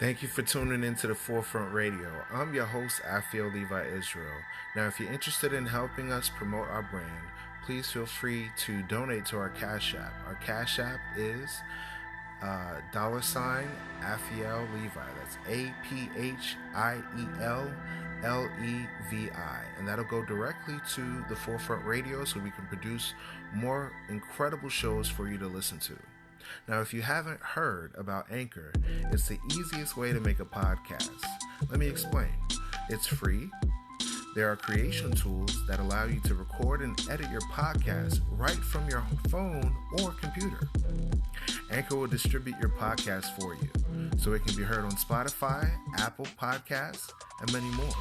Thank you for tuning into the Forefront Radio. I'm your host, Levi Israel. Now, if you're interested in helping us promote our brand, please feel free to donate to our Cash App. Our Cash App is $ Aphiel Levi. That's APHIELLEVI. And that'll go directly to the Forefront Radio so we can produce more incredible shows for you to listen to. Now, if you haven't heard about Anchor, it's the easiest way to make a podcast. Let me explain. It's free. There are creation tools that allow you to record and edit your podcast right from your phone or computer. Anchor will distribute your podcast for you, so it can be heard on Spotify, Apple Podcasts, and many more.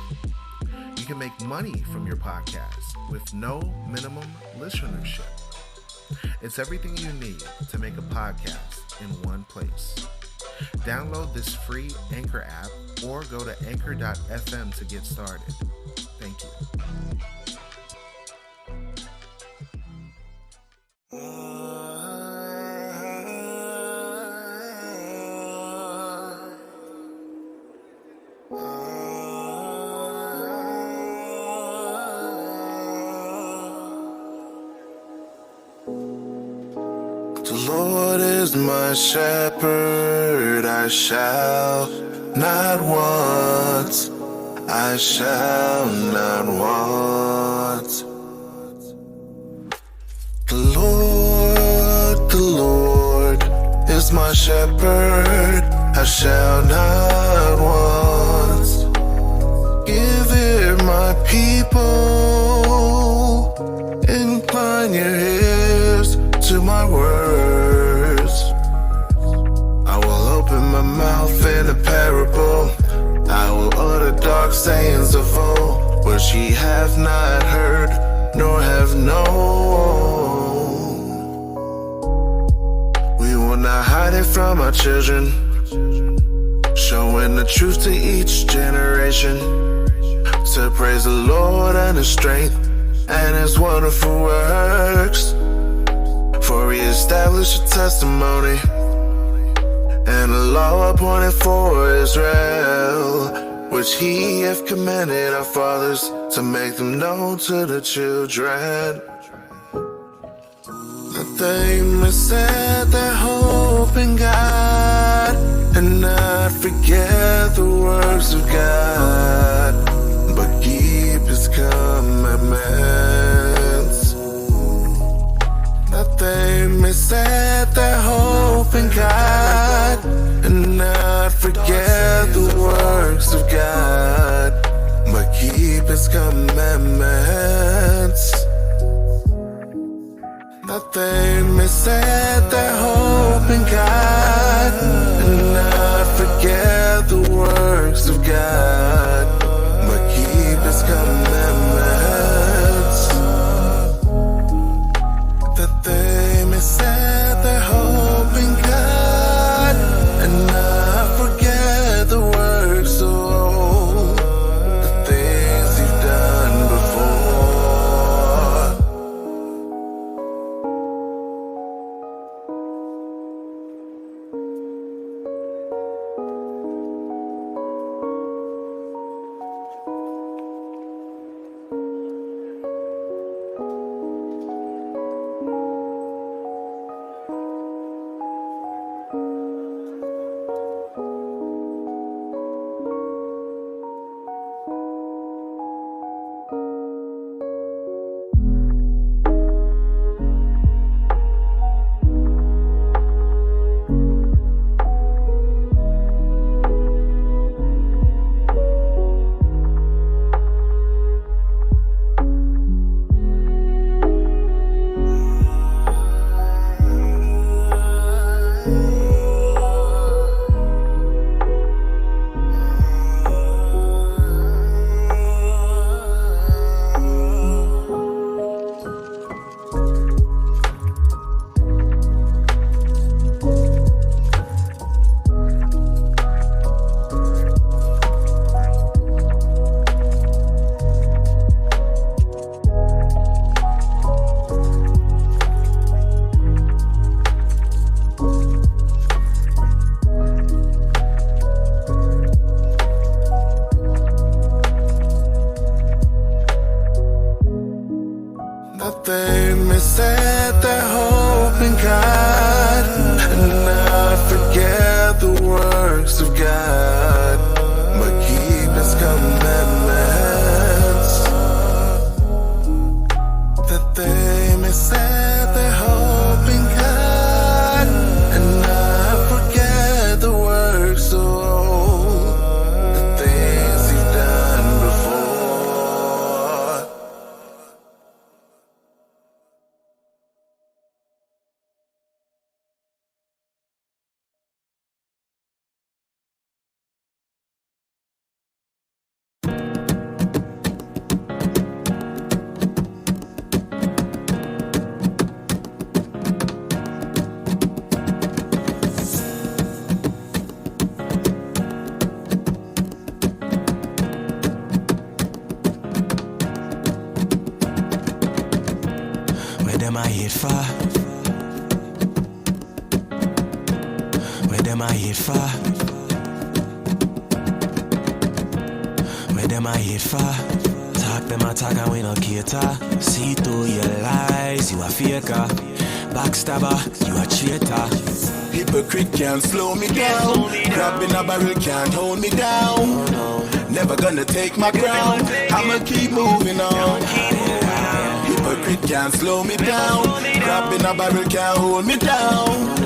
You can make money from your podcast with no minimum listenership. It's everything you need to make a podcast in one place. Download this free Anchor app or go to anchor.fm to get started. Thank you. The Lord is my shepherd, I shall not want, I shall not want. The Lord is my shepherd, I shall not want. Give ear, my people, incline your ears to my words. I will open my mouth in a parable. I will utter dark sayings of old, which ye have not heard, nor have known. We will not hide it from our children, showing the truth to each generation, to praise the Lord and His strength and His wonderful works. For He established a testimony and a law appointed for Israel, which He hath commanded our fathers to make them known to the children, that they may set their hope in God and not forget the works of God, but keep His commandments. That they may set their hope in God and not forget the works of God, but keep His commandments. That they may set their hope in God and not forget the works of God, but keep His commandments. That they may set their hope in God and not forget the works of old, the things You've done before. hate for? Where them I hate for? Where them I hate for? Talk them a talk and we no cater. See through your lies, you a faker. Backstabber, you a traitor. Hypocrite can't slow me down. Grabbing a barrel can't hold me down. Never gonna take my crown. I'ma keep moving on. Hypocrite can't slow me down. Grabbing a barrel can't hold me down.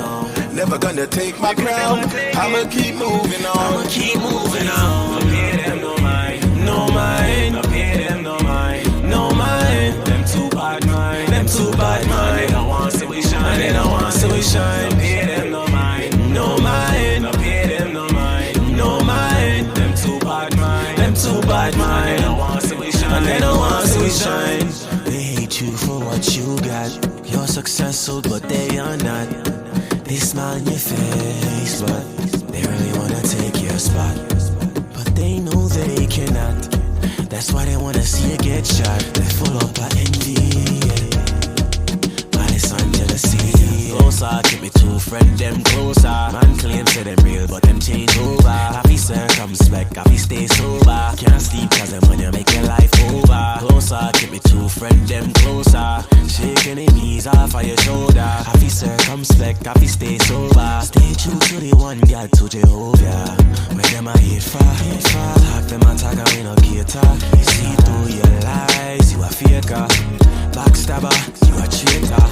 Never gonna take my crown. I'ma keep moving on. I'ma keep moving on. Don't pay them no mind, no mind. Don't pay them no mind, no mind. Them too bad mind, them too bad mind. They don't want to see we shine, they don't want to see we shine. Don't pay them no mind, no mind. Don't pay them no mind, no mind. Them too bad mind, them too bad mind. They don't want to see we shine, they don't want to see we shine. They hate you for what you got. You're successful, but they are not. They smile in your face, but they really wanna take your spot. But they know they cannot. That's why they wanna see you get shot. They're full of envy, malice and jealousy. Closer, keep me two friend them closer. Man claim say them real, but them change over. Happy circumspect, happy stay sober. Can't sleep cause them when you make your life over. Closer, keep me two friend them closer. Shaking the knees off of your shoulder. Happy circumspect, happy stay sober. Stay true to the one God, to Jehovah. Where them I hate for? Talk them and talk and we no cater. You see through your lies, you a faker. Backstabber, you a traitor.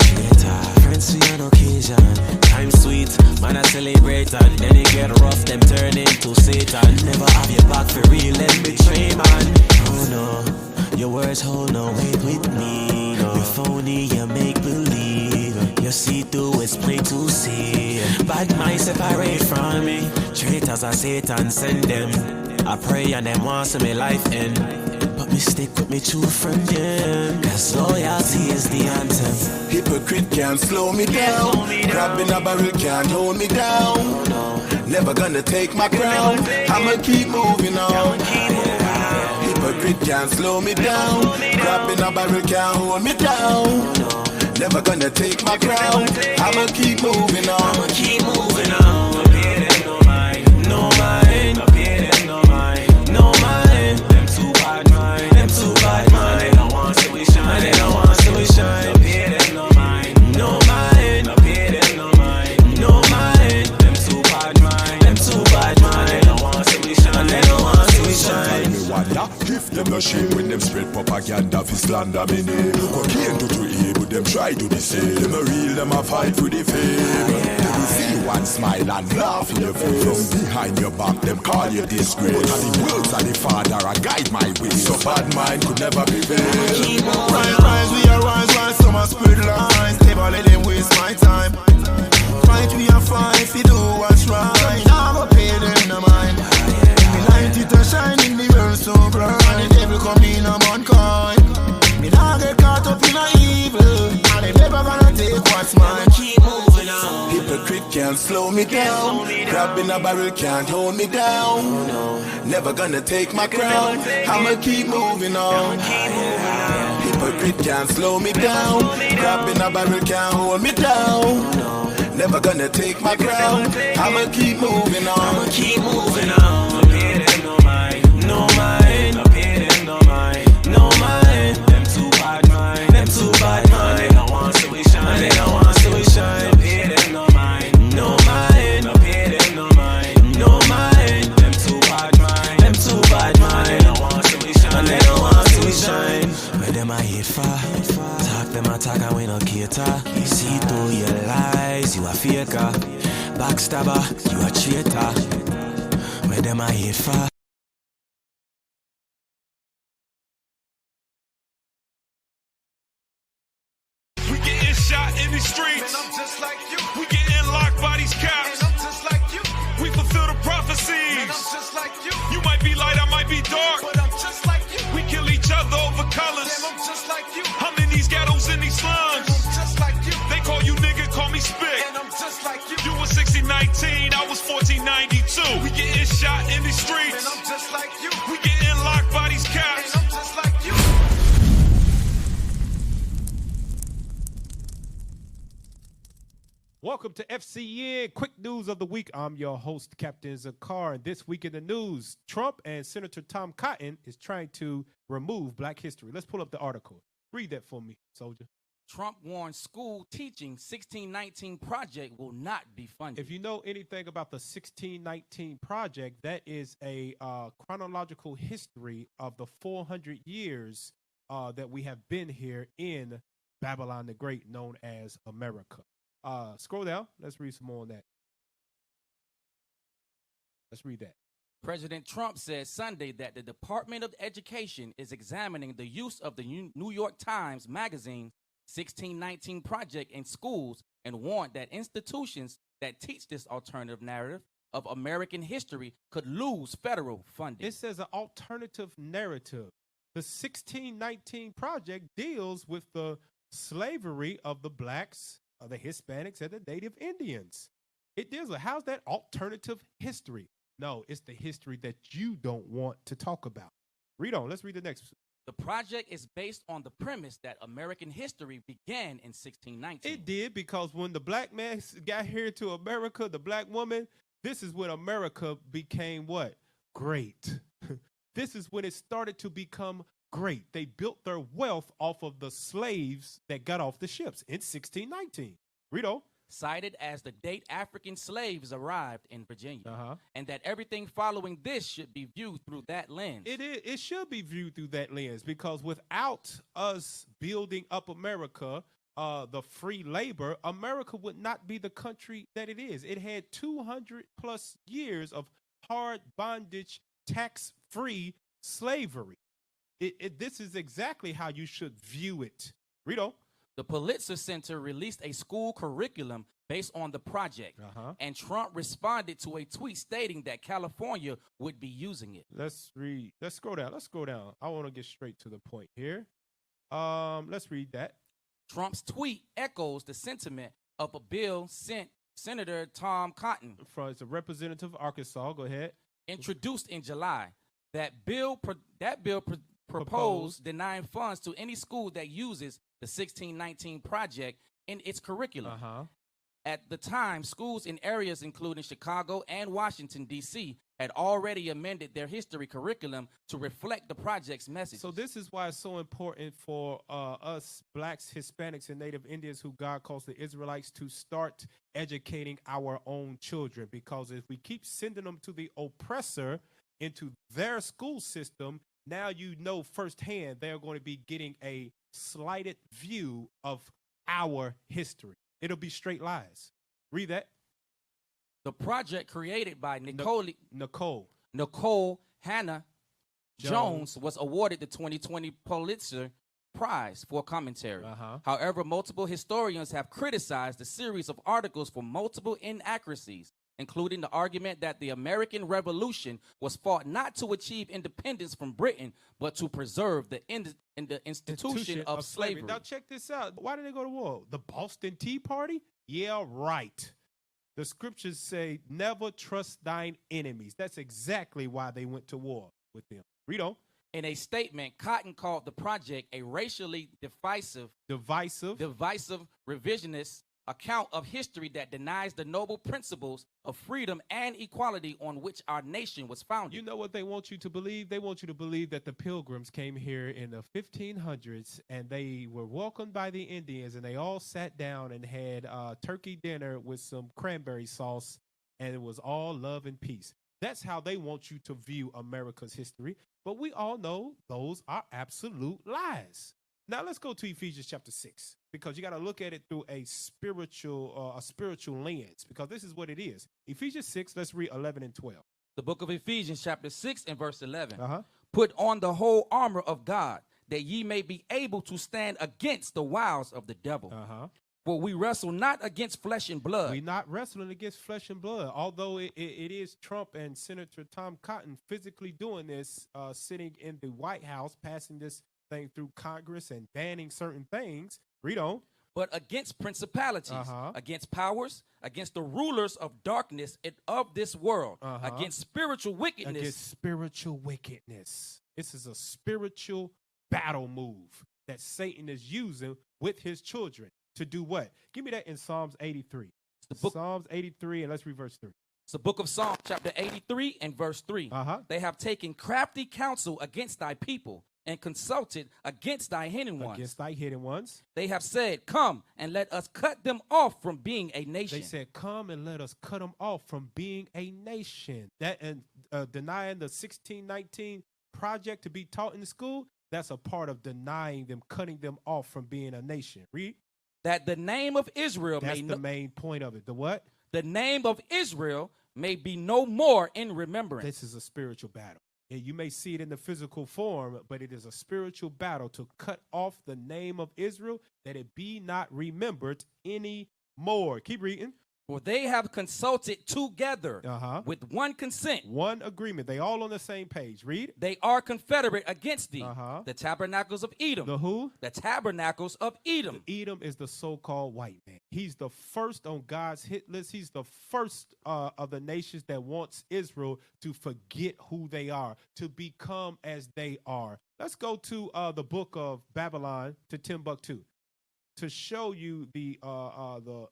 Friends for an occasion. Time sweet, man I celebrate. And then it get rough, them turn into Satan. Never have your back for real and betray man. Oh no, your words hold no weight with me. No. You're phony, you make believe. You see through, it's plain to see. Bad minds separate from me. Traitors are Satan, send them. I pray and them want to see me life end. But me stick with me true friend them. Cause loyalty is the anthem. Hypocrite can't slow me down. Grabbing a barrel can't hold me down. Never gonna take my crown. I'ma keep moving on. Hypocrite can't slow me down. Grabbing a barrel can't hold me down. Never gonna take my crown. I'ma keep moving on. I'ma keep moving on. Don't pay them no mind, no mind. Don't pay them no mind, no mind. Them too bad mind, them too bad mind. They don't want to see we shine, they don't want to see we shine. Don't pay them no mind, no mind. Don't pay them no mind, no mind. Them too bad mind, them too bad mind. They don't want to see we shine, they don't want to see we shine. If them no shame when them spread propaganda fi slander me name. Cocaine to evil, them try to the same. Them a real, them a fight for the fame. Them you see one smile and laugh in your face. From behind your back, them call you disgrace. But the words of the Father a guide my way. So bad mind could never prevail. Rise, we are rise, some are spread lies. Never let them waste my time. Fight, we are fight, we do what's right. Never pay them no mind. Me light it a shine in the world so bright. And the devil come in a mankind. Me not get caught up in a evil. And they never gonna take what's mine. Keep moving on. Hypocrite can't slow me down. Grabbing a barrel can't hold me down. Never gonna take my crown. I'ma keep moving on. Hypocrite can't slow me down. Grabbing a barrel can't hold me down. Never gonna take my crown. I'ma keep moving on. I'ma keep moving on. Don't pay them no mind, no mind. Don't pay them no mind, no mind. Them too bad mind, them too bad mind. They don't want to see we shine, they don't want to see we shine. Don't pay them no mind, no mind. Don't pay them no mind, no mind. Them too bad mind, them too bad mind. They don't want to see we shine, they don't want to see we shine. Where them I hate for? Talk them and talk and we no cater. You see through your lies, you a faker. Backstabber, you a traitor. Where them I hate for? We getting shot in the streets. I'm just like you. We getting locked by these cops. I'm just like you. We fulfill the prophecies. I'm just like you. You might be light, I might be dark. But I'm just like you. We kill each other over colors. I'm just like you. I'm in these ghettos, in these slums. I'm just like you. They call you nigga, call me spit. And I'm just like you. You was 1619, I was 1492. We getting shot in the streets. I'm just like you. We getting locked by these cops. I'm just like you. Welcome to FCN Quick News of the Week. I'm your host, Captain Zakar. And this week in the news, Trump and Senator Tom Cotton is trying to remove Black history. Let's pull up the article. Read that for me, soldier. Trump warns school teaching 1619 project will not be funded. If you know anything about the 1619 project, that is a chronological history of the 400 years that we have been here in Babylon the Great, known as America. Scroll down. Let's read some more on that. Let's read that. President Trump said Sunday that the Department of Education is examining the use of the New York Times Magazine 1619 project in schools and warned that institutions that teach this alternative narrative of American history could lose federal funding. It says an alternative narrative. The 1619 project deals with the slavery of the blacks, the Hispanics, and the Native Indians. It deals with, how's that alternative history? No, it's the history that you don't want to talk about. Read on. Let's read the next. The project is based on the premise that American history began in 1619. It did, because when the black man got here to America, the black woman, this is when America became what? Great. This is when it started to become great. They built their wealth off of the slaves that got off the ships in 1619. Read on. Cited as the date African slaves arrived in Virginia, and that everything following this should be viewed through that lens. It should be viewed through that lens, because without us building up America, the free labor, America would not be the country that it is. It had 200 plus years of hard bondage, tax-free slavery. This is exactly how you should view it. Read on. The Pulitzer Center released a school curriculum based on the project, and Trump responded to a tweet stating that California would be using it. Let's read. Let's scroll down. I want to get straight to the point here. Let's read that. Trump's tweet echoes the sentiment of a bill sent Senator Tom Cotton, from the representative of Arkansas. Go ahead. Introduced in July. That bill proposed denying funds to any school that uses the 1619 project in its curriculum. At the time, schools in areas including Chicago and Washington, D.C. had already amended their history curriculum to reflect the project's message. So this is why it's so important for us blacks, Hispanics, and Native Indians, who God calls the Israelites, to start educating our own children. Because if we keep sending them to the oppressor into their school system, now you know firsthand they're going to be getting a slighted view of our history. It'll be straight lies. Read that. The project, created by Nicole Hannah Jones, was awarded the 2020 Pulitzer Prize for commentary. However, multiple historians have criticized the series of articles for multiple inaccuracies, including the argument that the American Revolution was fought not to achieve independence from Britain, but to preserve the institution of slavery. Now check this out. Why did they go to war? The Boston Tea Party? Yeah, right. The scriptures say, never trust thine enemies. That's exactly why they went to war with them. Read on. In a statement, Cotton called the project a racially divisive, revisionist account of history that denies the noble principles of freedom and equality on which our nation was founded. You know what they want you to believe? They want you to believe that the Pilgrims came here in the 1500s and they were welcomed by the Indians, and they all sat down and had turkey dinner with some cranberry sauce, and it was all love and peace. That's how they want you to view America's history. But we all know those are absolute lies. Now let's go to Ephesians chapter 6, because you got to look at it through a spiritual lens, because this is what it is. Ephesians 6, let's read 11 and 12. The book of Ephesians chapter 6 and verse 11. Put on the whole armor of God, that ye may be able to stand against the wiles of the devil. For we wrestle not against flesh and blood. We're not wrestling against flesh and blood, although it is Trump and Senator Tom Cotton physically doing this, sitting in the White House, passing this thing through Congress and banning certain things. Read on. But against principalities, against powers, against the rulers of darkness and of this world, against spiritual wickedness. Against spiritual wickedness. This is a spiritual battle move that Satan is using with his children to do what? Give me that in Psalms 83. Psalms 83, and let's read verse 3. It's the book of Psalms, chapter 83 and verse 3. They have taken crafty counsel against thy people and consulted against thy hidden ones. Against thy hidden ones. They have said, come and let us cut them off from being a nation. They said, come and let us cut them off from being a nation. That and denying the 1619 project to be taught in the school, that's a part of denying them, cutting them off from being a nation. Read. That the name of Israel That's the main point of it. The what? The name of Israel may be no more in remembrance. This is a spiritual battle. And you may see it in the physical form, but it is a spiritual battle to cut off the name of Israel, that it be not remembered anymore. Keep reading. For they have consulted together with one consent. One agreement. They all on the same page. Read. They are confederate against thee. The tabernacles of Edom. The who? The tabernacles of Edom. Edom is the so-called white man. He's the first on God's hit list. He's the first of the nations that wants Israel to forget who they are, to become as they are. Let's go to the book of Babylon, to Timbuktu, to show you the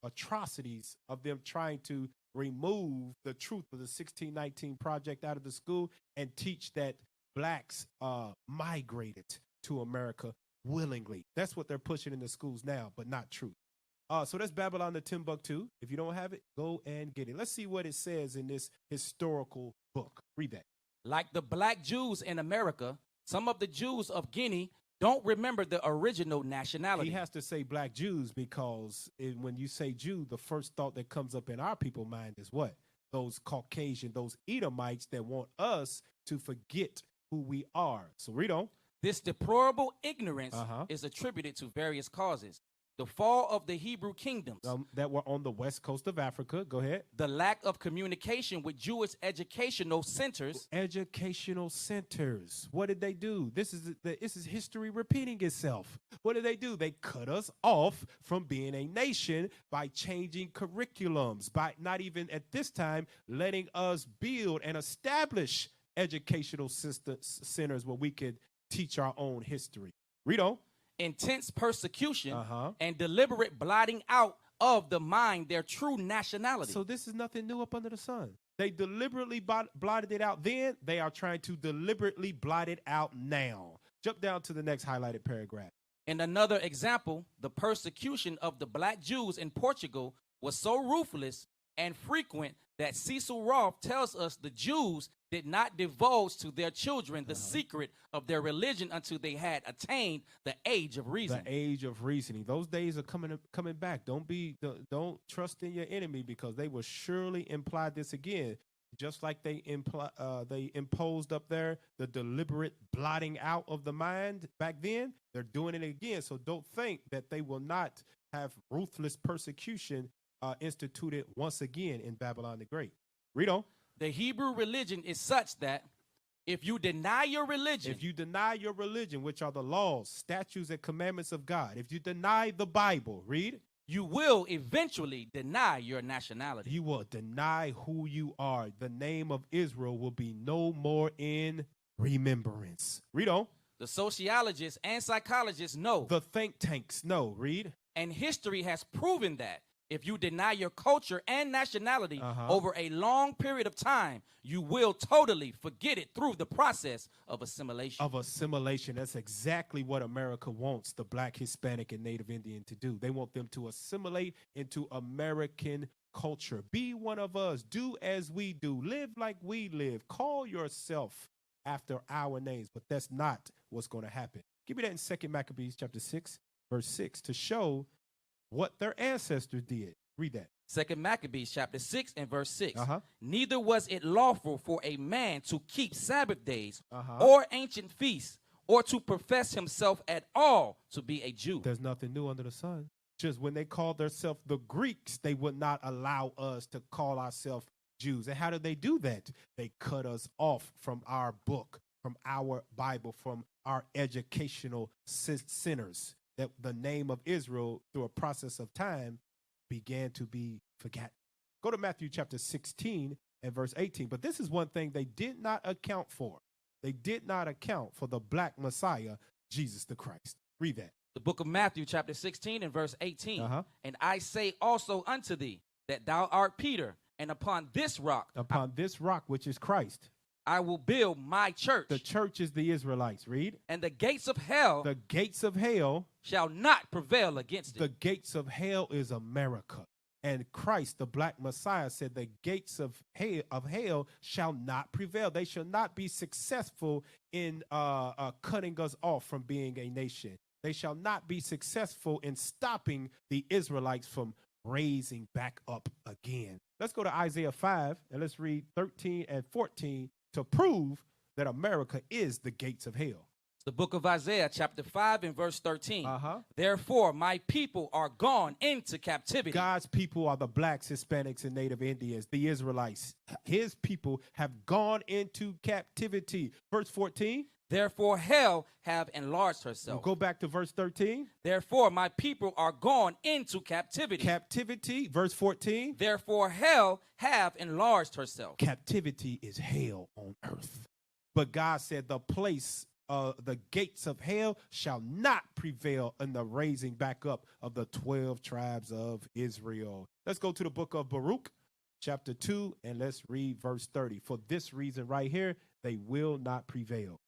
atrocities of them trying to remove the truth of the 1619 project out of the school and teach that blacks migrated to America willingly. That's what they're pushing in the schools now, but not true. So that's Babylon to Timbuktu. If you don't have it, go and get it. Let's see what it says in this historical book. Read that. Like the black Jews in America, some of the Jews of Guinea don't remember the original nationality. He has to say black Jews because when you say Jew, the first thought that comes up in our people's mind is what? Those Caucasian, those Edomites that want us to forget who we are. So read on. This deplorable ignorance is attributed to various causes. The fall of the Hebrew kingdoms that were on the west coast of Africa. Go ahead. The lack of communication with Jewish educational centers. Educational centers. What did they do? This is history repeating itself. What did they do? They cut us off from being a nation by changing curriculums, by not even at this time letting us build and establish educational centers where we could teach our own history. Read on. Intense persecution and deliberate blotting out of the mind their true nationality. So this is nothing new up under the sun. They deliberately blotted it out then. They are trying to deliberately blot it out now. Jump down to the next highlighted paragraph. In another example, the persecution of the black Jews in Portugal was so ruthless and frequent that Cecil Roth tells us the Jews did not divulge to their children the secret of their religion until they had attained the age of reason. The age of reasoning. Those days are coming back. Don't trust in your enemy, because they will surely imply this again. Just like they imposed up there the deliberate blotting out of the mind back then, they're doing it again. So don't think that they will not have ruthless persecution instituted once again in Babylon the Great. Read on. The Hebrew religion is such that if you deny your religion, which are the laws, statutes, and commandments of God, if you deny the Bible, read, you will eventually deny your nationality. You will deny who you are. The name of Israel will be no more in remembrance. Read on. The sociologists and psychologists know. The think tanks know. Read. And history has proven that if you deny your culture and nationality over a long period of time, you will totally forget it through the process of assimilation. That's exactly what America wants the Black, Hispanic, and Native Indian to do. They want them to assimilate into American culture. Be one of us. Do as we do. Live like we live. Call yourself after our names. But that's not what's going to happen. Give me that in 2 Maccabees chapter 6, verse 6, to show what their ancestors did. Read that. 2 Maccabees chapter 6 and verse 6. Neither was it lawful for a man to keep Sabbath days or ancient feasts, or to profess himself at all to be a Jew. There's nothing new under the sun. Just when they called themselves the Greeks, they would not allow us to call ourselves Jews. And how did they do that? They cut us off from our book, from our Bible, from our educational centers. That the name of Israel, through a process of time, began to be forgotten. Go to Matthew chapter 16 and verse 18. But this is one thing they did not account for. They did not account for the black Messiah, Jesus the Christ. Read that. The book of Matthew chapter 16 and verse 18. And I say also unto thee, that thou art Peter, and upon this rock, which is Christ, I will build my church. The church is the Israelites. Read. And the gates of hell shall not prevail against it. The gates of hell is America. And Christ, the black Messiah, said the gates of hell shall not prevail. They shall not be successful in cutting us off from being a nation. They shall not be successful in stopping the Israelites from raising back up again. Let's go to Isaiah 5 and let's read 13 and 14 to prove that America is the gates of hell. The book of Isaiah, chapter 5 and verse 13. Therefore, my people are gone into captivity. God's people are the blacks, Hispanics, and Native Indians, the Israelites. His people have gone into captivity. Verse 14. Therefore, hell have enlarged herself. We'll go back to verse 13. Therefore, my people are gone into captivity. Captivity, verse 14. Therefore, hell have enlarged herself. Captivity is hell on earth. But God said the gates of hell shall not prevail in the raising back up of the 12 tribes of Israel. Let's go to the book of Baruch, chapter 2, and let's read verse 30. For this reason right here, they will not prevail.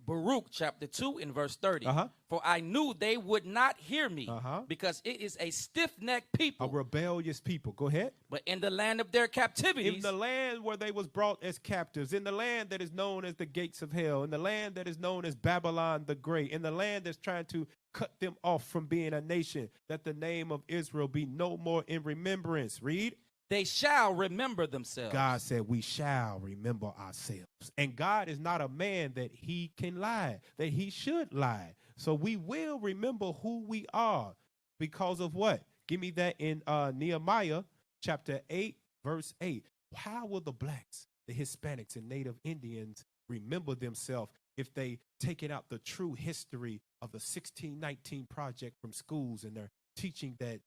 Baruch chapter 2 and verse 30. For I knew they would not hear me because it is a stiff-necked people. A rebellious people. Go ahead. But in the land of their captivities. In the land where they was brought as captives. In the land that is known as the gates of hell. In the land that is known as Babylon the Great. In the land that's trying to cut them off from being a nation. That the name of Israel be no more in remembrance. Read. They shall remember themselves. God said we shall remember ourselves. And God is not a man that he can lie, that he should lie. So we will remember who we are because of what? Give me that in Nehemiah chapter 8, verse 8. How will the blacks, the Hispanics, and Native Indians remember themselves if they taken out the true history of the 1619 Project from schools and they're teaching that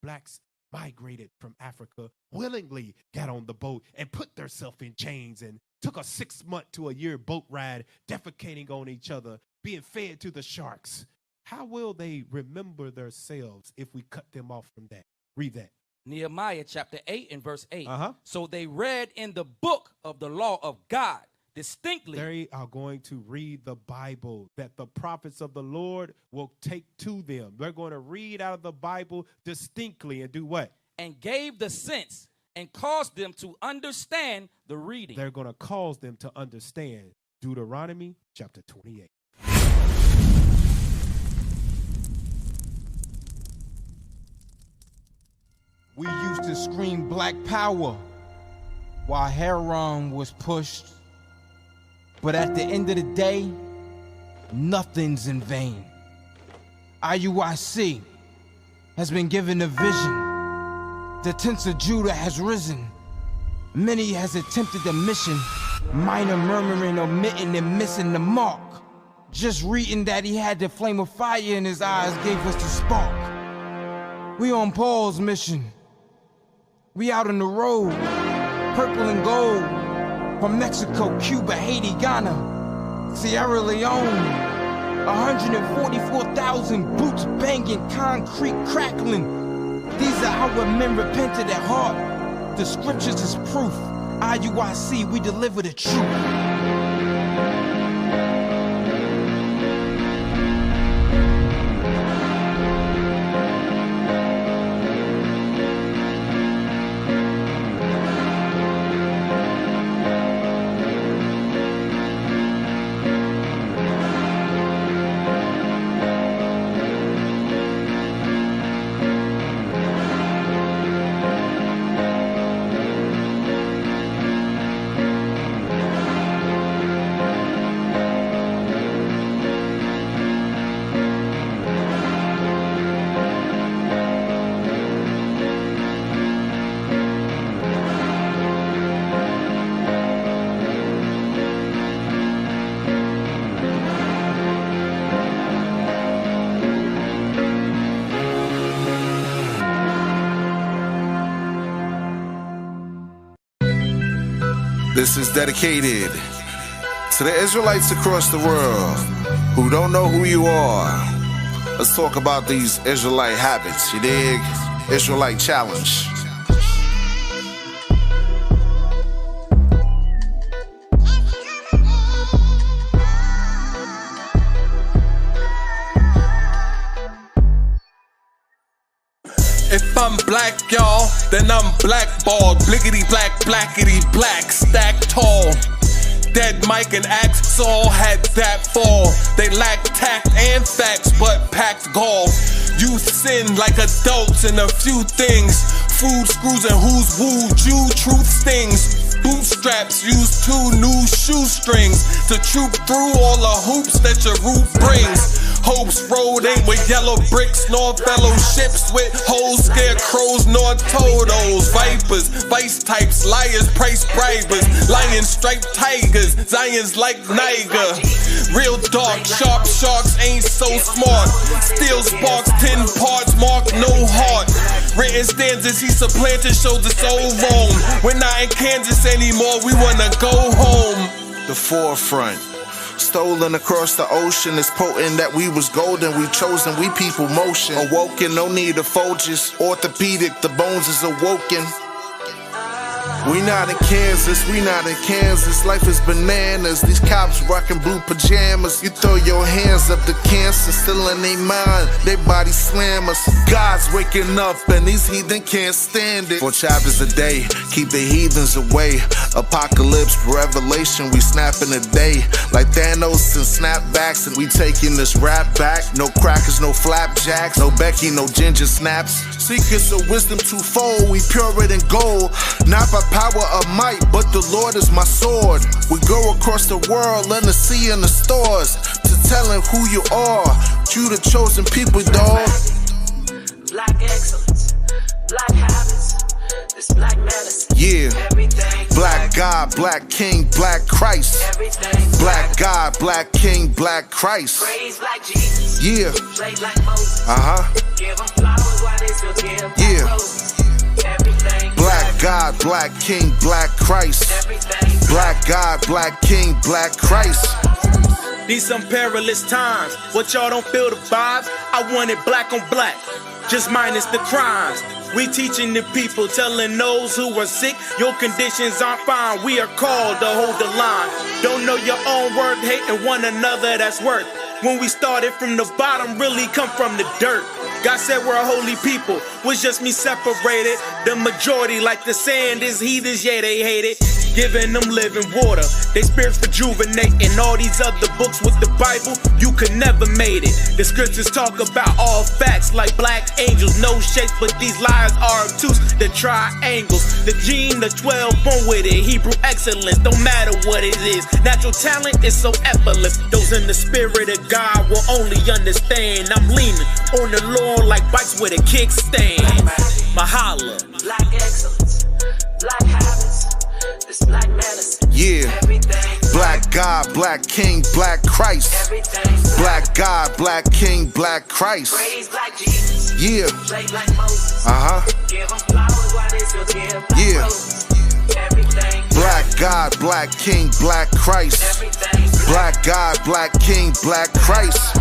blacks migrated from Africa, willingly got on the boat and put themselves in chains and took a 6-month to a year boat ride, defecating on each other, being fed to the sharks. How will they remember themselves if we cut them off from that? Read that. Nehemiah chapter 8 and verse 8. So they read in the book of the law of God distinctly. They are going to read the Bible that the prophets of the Lord will take to them. They're going to read out of the Bible distinctly and do what? And gave the sense and caused them to understand the reading. They're going to cause them to understand Deuteronomy chapter 28. We used to scream black power while Heron was pushed. But at the end of the day, nothing's in vain. IUIC has been given a vision. The tents of Judah has risen. Many has attempted the mission. Minor murmuring, omitting, and missing the mark. Just reading that he had the flame of fire in his eyes gave us the spark. We on Paul's mission. We out on the road, purple and gold. From Mexico, Cuba, Haiti, Ghana, Sierra Leone. 144,000 boots banging, concrete crackling. These are our men repented at heart. The scriptures is proof. IUIC, we deliver the truth. This is dedicated to the Israelites across the world who don't know who you are. Let's talk about these Israelite habits, you dig? Israelite challenge. black, y'all, then I'm blackballed. Blickety black, blackety black, stacked tall. Dead Mike and Axe Saul had that fall. They lack tact and facts, but packed gall. Youth sin like adults in a few things. Food screws and who's wooed you, truth stings. Bootstraps use 2 new shoestrings to troop through all the hoops that your root brings. Hope's road ain't with yellow bricks nor fellowships with hoes, scarecrows nor totos. Vipers, vice types, liars, price bribers, lions, striped tigers, Zions like Niger. Real dark, sharp sharks ain't so smart. Steel sparks, 10 parts, mark no heart. Written stanzas he supplanted, shows it's so wrong. We're not in Kansas anymore, we wanna go home. The forefront, stolen across the ocean. It's potent that we was golden, we chosen, we people motion. Awoken, no need of Folgers. Orthopedic, the bones is awoken. We not in Kansas, we not in Kansas. Life is bananas, these cops rocking blue pajamas. You throw your hands up to cancer, still in their mind, they body slam us. God's waking up and these heathen can't stand it. 4 chapters a day, keep the heathens away. Apocalypse, revelation, we snapping a day. Like Thanos and snapbacks, and we taking this rap back. No crackers, no flapjacks, no Becky, no ginger snaps. Secrets of wisdom twofold, we purer than gold. Not by power of might, but the Lord is my sword. We go across the world, in the sea and the stores, to telling who you are. You the chosen people, dog. Black excellence, black habits, this black medicine. Yeah. Everything. Black God, black King, black Christ. Everything. Black God, black King, black Christ. Praise like Jesus. Yeah. Play like Moses. Give them flowers while they still give yeah. roses. Everything. Black God, black King, black Christ. Everything. Black God, black King, black Christ. These some perilous times. What y'all don't feel the vibes? I want it black on black, just minus the crimes. We teaching the people, telling those who are sick, your conditions aren't fine. We are called to hold the line. Don't know your own worth, hating one another, that's worth. When we started from the bottom, really come from the dirt. God said we're a holy people, was just me separated. The majority, like the sand, is heathens, yeah, they hate it. Giving them living water, they spirits rejuvenating. All these other books with the Bible, you could never made it. The scriptures talk about all facts like black angels, no shapes, but these liars are obtuse. The triangles, the gene, the 12 born with it. Hebrew excellence, don't matter what it is. Natural talent is so effortless. Those in the spirit of God will only understand. I'm leaning on the Lord like bikes with a kickstand. Mahala. Black excellence, black habits, this black medicine. Yeah. Everything. Black God, black King, black Christ. Everything. Black God, black King, black Christ. Praise like Jesus. Yeah. Play like Moses. Give them flowers while they still give yeah. roses. Everything. Black God, black King, black Christ. Everything. Black God, black King, black Christ.